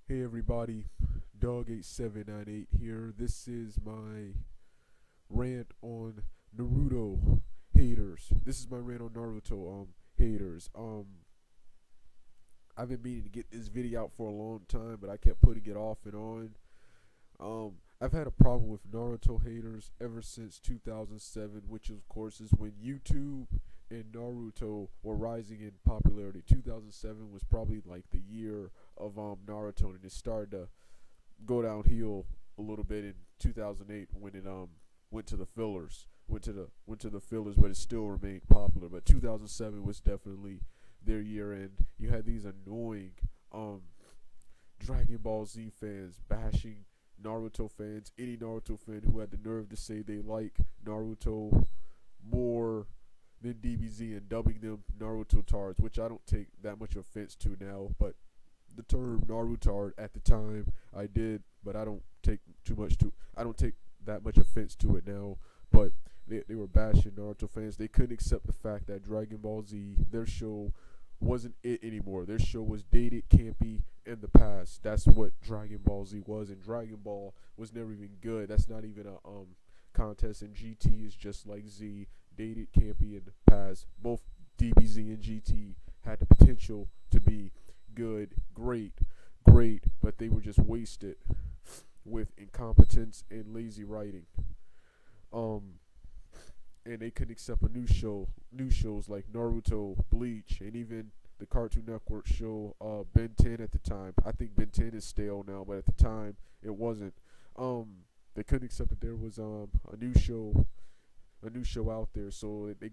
Hey everybody, Dog8798 here. This is my rant on Naruto haters. This is my rant on Naruto haters. I've been meaning to get this video out for a long time, but I kept putting it off and on. I've had a problem with Naruto haters ever since 2007, which of course is when YouTube and Naruto were rising in popularity. 2007 was probably like the year of Naruto, and it started to go downhill a little bit in 2008 when it went to the fillers, went to the fillers, but it still remained popular. But 2007 was definitely their year, and you had these annoying Dragon Ball Z fans bashing Naruto fans, any Naruto fan who had the nerve to say they like Naruto more than DBZ and dubbing them Naruto tards, which I don't take that much offense to now, but the term Narutard at the time I did, but I don't take that much offense to it now. But they were bashing Naruto fans. They couldn't accept the fact that Dragon Ball Z, their show, wasn't it anymore. Their show was dated, campy, in the past. That's what Dragon Ball Z was, and Dragon Ball was never even good. That's not even a contest, and GT is just like Z, dated, campy, in the past. Both DBZ and GT had the potential to be good, great, but they were just wasted with incompetence and lazy writing. Um, and they couldn't accept new shows like Naruto, Bleach, and even the Cartoon Network show Ben 10 at the time. I think Ben 10 is stale now, but at the time it wasn't. They couldn't accept that there was a new show out there, so they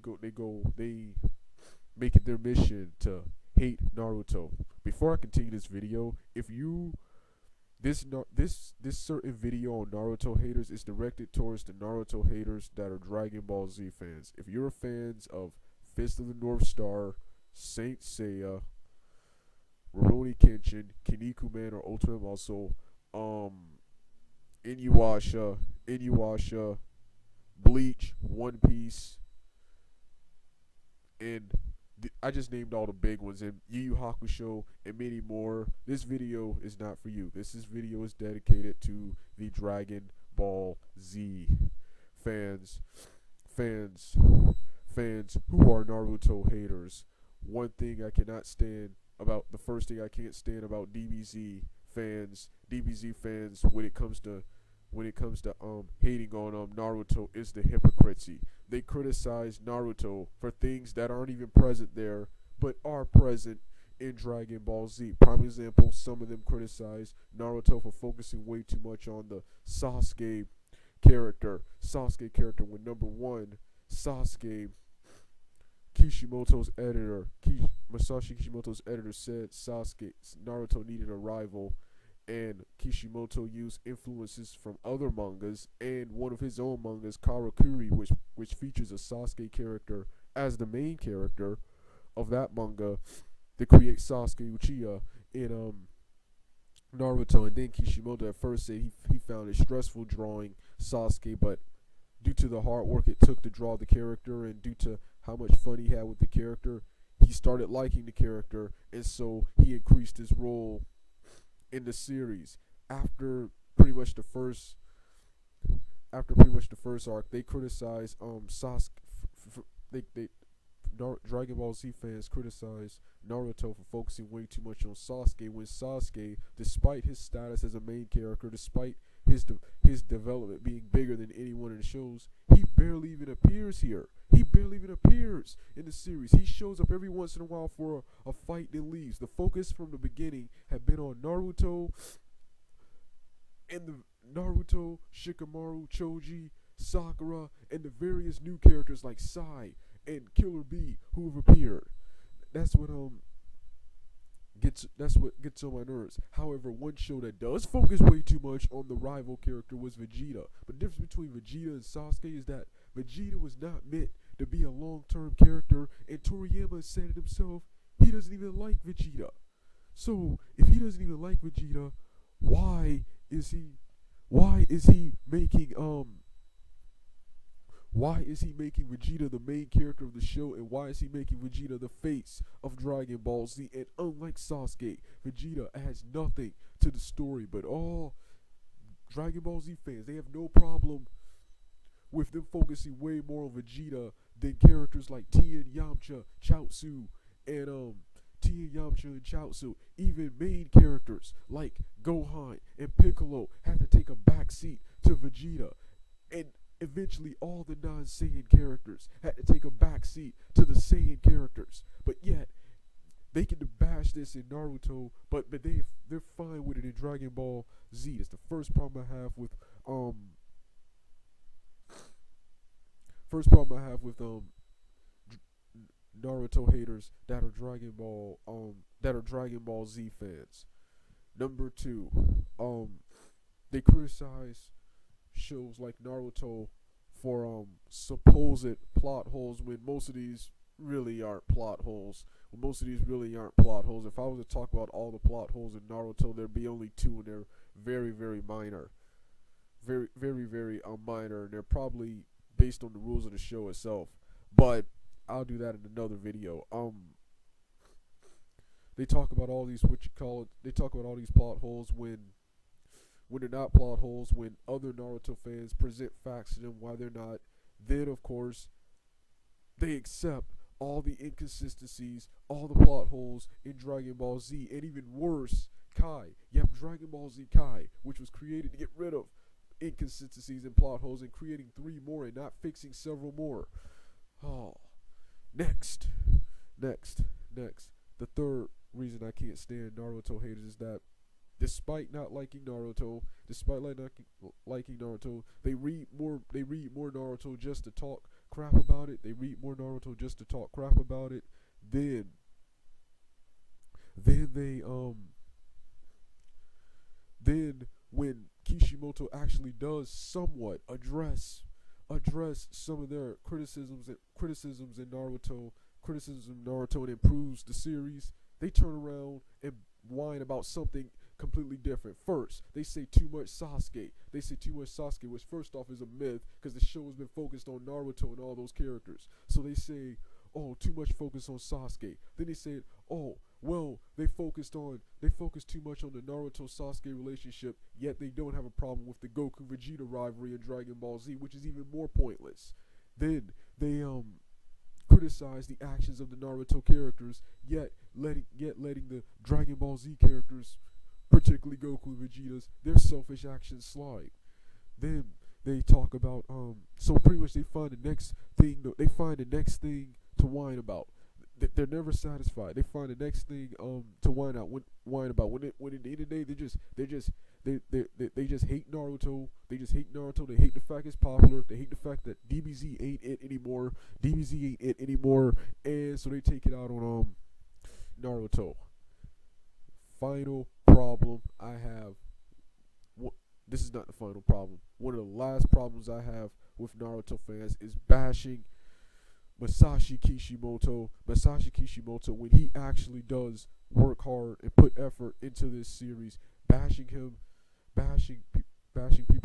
make it their mission to hate Naruto. Before I continue this video, if you this certain video on Naruto haters is directed towards the Naruto haters that are Dragon Ball Z fans. If you're fans of Fist of the North Star, Saint Seiya, Rurouni Kenshin, Kinnikuman or Ultimate Muscle, Inuyasha, Bleach, One Piece, and I just named all the big ones, and Yu Yu Hakusho and many more. This video is not for you. This video is dedicated to the Dragon Ball Z fans, fans, fans who are Naruto haters. The first thing I can't stand about DBZ fans when it comes to hating on Naruto is the hypocrisy. They criticize Naruto for things that aren't even present there, but are present in Dragon Ball Z. Prime example, some of them criticize Naruto for focusing way too much on the Sasuke character. When number one, Sasuke, Masashi Kishimoto's editor said Naruto needed a rival, and Kishimoto used influences from other mangas and one of his own mangas, Karakuri, which features a Sasuke character as the main character of that manga, to create Sasuke Uchiha in Naruto. And then Kishimoto at first said he found it stressful drawing Sasuke, but due to the hard work it took to draw the character and due to how much fun he had with the character, he started liking the character, and so he increased his role in the series. After pretty much the first arc, they criticized Sasuke. Dragon Ball Z fans criticized Naruto for focusing way too much on Sasuke, when Sasuke, despite his status as a main character, despite his development being bigger than anyone in the shows, he barely even appears here. He barely even appears in the series. He shows up every once in a while for a fight, then leaves. The focus from the beginning had been on Naruto and Shikamaru, Choji, Sakura, and the various new characters like Sai and Killer Bee who have appeared. That's what gets on my nerves. However, one show that does focus way too much on the rival character was Vegeta. But the difference between Vegeta and Sasuke is that Vegeta was not meant to be a long-term character, and Toriyama said it himself, he doesn't even like Vegeta. So, if he doesn't even like Vegeta, why is he making Why is he making Vegeta the main character of the show, and why is he making Vegeta the face of Dragon Ball Z? And unlike Sasuke, Vegeta adds nothing to the story, but all Dragon Ball Z fans, they have no problem with them focusing way more on Vegeta than characters like Tien, Yamcha, Chaozu, and Tien, Yamcha, and Chaozu. Even main characters like Gohan and Piccolo had to take a backseat to Vegeta, and eventually all the non-Saiyan characters had to take a backseat to the Saiyan characters. But yet they can bash this in Naruto, but they're fine with it in Dragon Ball Z. It's the first problem I have with Naruto haters that are Dragon Ball Z fans. Number two, they criticize shows like Naruto for supposed plot holes when most of these really aren't plot holes. If I was to talk about all the plot holes in Naruto, there'd be only two, and they're very, very minor. Very, very, very minor, and they're probably based on the rules of the show itself. But I'll do that in another video. They talk about all these they talk about all these plot holes when they're not plot holes, when other Naruto fans present facts to them why they're not. Then of course they accept all the inconsistencies, all the plot holes in Dragon Ball Z, and even worse, Kai. You have Dragon Ball Z Kai, which was created to get rid of inconsistencies and plot holes, and creating 3 more and not fixing several more. Oh. Next. The third reason I can't stand Naruto haters is that despite not liking Naruto, they read more Naruto just to talk crap about it. Then when Kishimoto actually does somewhat address some of their criticisms in Naruto, and improves the series, they turn around and whine about something completely different. First, they say too much Sasuke. Which first off is a myth, because the show has been focused on Naruto and all those characters. So they say, oh, too much focus on Sasuke. Then they said, oh, well, they focused too much on the Naruto-Sasuke relationship, yet they don't have a problem with the Goku-Vegeta rivalry in Dragon Ball Z, which is even more pointless. Then they criticize the actions of the Naruto characters, yet letting the Dragon Ball Z characters, particularly Goku and Vegeta's, their selfish actions slide. Then they talk about so pretty much they find the next thing to whine about. They're never satisfied. They find the next thing to whine about. When at the end of the day, they just hate Naruto. They hate the fact it's popular. They hate the fact that DBZ ain't it anymore. And so they take it out on Naruto. Final problem I have. This is not the final problem. One of the last problems I have with Naruto fans is bashing Masashi Kishimoto, when he actually does work hard and put effort into this series, bashing people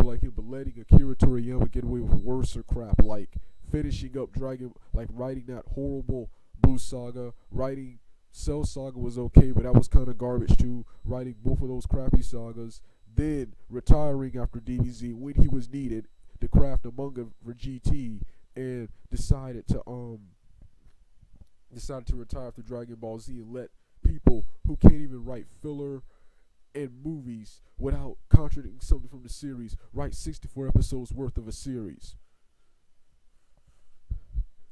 like him, but letting Akira Toriyama get away with worse crap, like finishing up writing that horrible Buu Saga, writing Cell Saga was okay, but that was kind of garbage too, writing both of those crappy sagas, then retiring after DBZ when he was needed to craft a manga for GT, and decided to retire after Dragon Ball Z and let people who can't even write filler and movies without contradicting something from the series write 64 episodes worth of a series.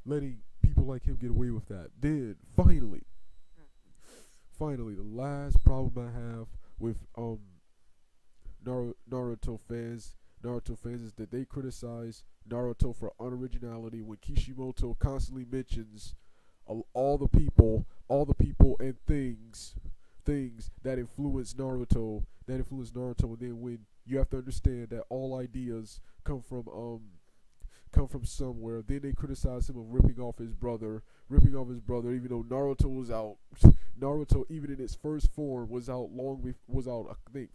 Letting people like him get away with that. Then finally, the last problem I have with Naruto fans is that they criticize Naruto for unoriginality when Kishimoto constantly mentions all the people and things that influence Naruto, and then when you have to understand that all ideas come from somewhere, then they criticize him of ripping off his brother, even though Naruto was out. Naruto, even in its first form, was out I think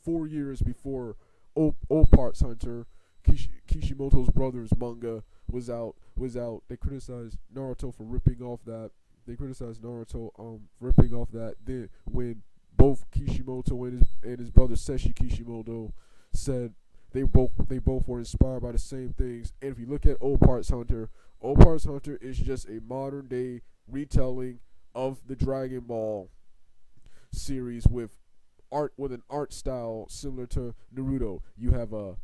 4 years before Old Parts Hunter, Kishimoto's brother's manga. was out. They criticized Naruto for ripping off that. They criticized Naruto ripping off that. Then when both Kishimoto and his brother Seshi Kishimoto said they both were inspired by the same things. And if you look at Old Parts Hunter is just a modern day retelling of the Dragon Ball series with an art style similar to Naruto. You have a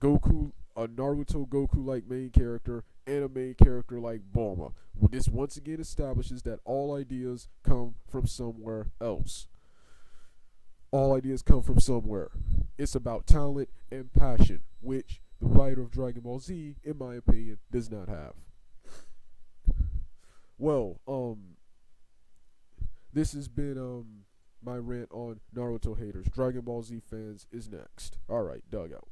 Naruto Goku like main character and a main character like Bulma. This once again establishes that all ideas come from somewhere else. All ideas come from somewhere. It's about talent and passion, which the writer of Dragon Ball Z, in my opinion, does not have. Well, this has been my rant on Naruto haters. Dragon Ball Z fans is next. All right, Doug out.